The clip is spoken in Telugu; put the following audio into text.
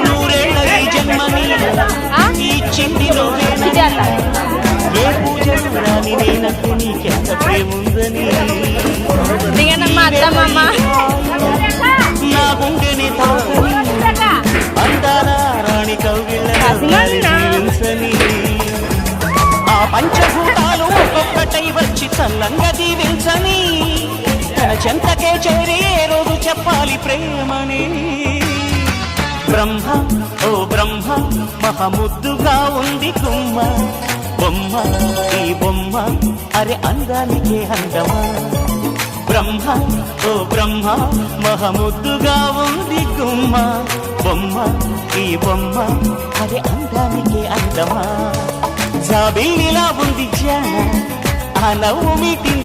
నూరేళ్ల ఈ జన్మని ఇచ్చింది నువ్వేనా? ఏ పూజలు రాని నేనంటే నీకెంత ప్రేముందని నా గుండెని తాకని అందాల రాణి కౌగిళ్ళని ఆ పంచభూతాలు ఒక్కొక్కటై వచ్చి చల్లంగా దీవించని తన చెంతకే చేరి ఏ రోజు చెప్పాలి ప్రేమని. బ్రహ్మ ఓ బ్రహ్మ మహముద్దుగా ఉంది గుమ్మ బొమ్మ ఈ బొమ్మ అరే అందానికే అందమా. బ్రహ్మ ఓ బ్రహ్మ మహముద్దుగా ఉంది గుమ్మ బొమ్మ ఈ బొమ్మ అరే అందానికే అందమా. జాబిల్లిలా ఉంది జాన ఆ నవ్వు మీటి